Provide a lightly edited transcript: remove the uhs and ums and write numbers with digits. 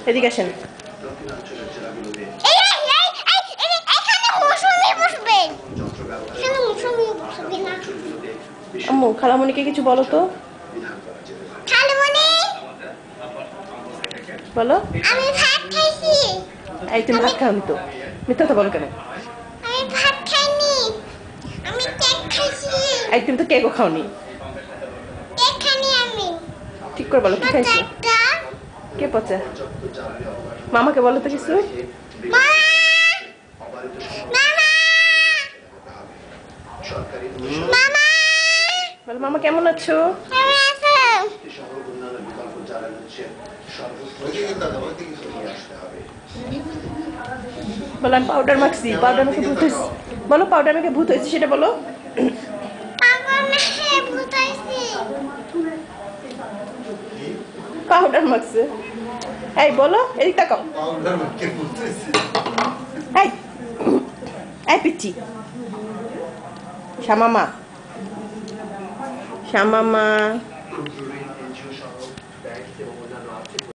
এদিকে আসেন। আম্মু খালামণিকে কিছু বলো তো। বলো। আমি ভাত খাইছি। এই তুমি ভাত খাওনি তো, মিথ্যা তো বলো কেন? আমি ভাত খাইনি, আমি কেক খাইছি। এই তুমি তো কেকও খাওনি। কেক খাইনি আমি। ঠিক করে বলো কি খাইছো? কে পচা? মামাকে বলো তো কিছু। বলো মামা কেমন আছো? বলো আমি পাউডার মাখছি, পাউডার মেখে ভূত হয়েছি। বলো পাউডার মেখে ভূত হয়েছি সেটা বলো। পাউডার মাখছে। এই বলো, এদিক তাকাও। এই এই পিচ্ছি শ্যামামা, শ্যামামা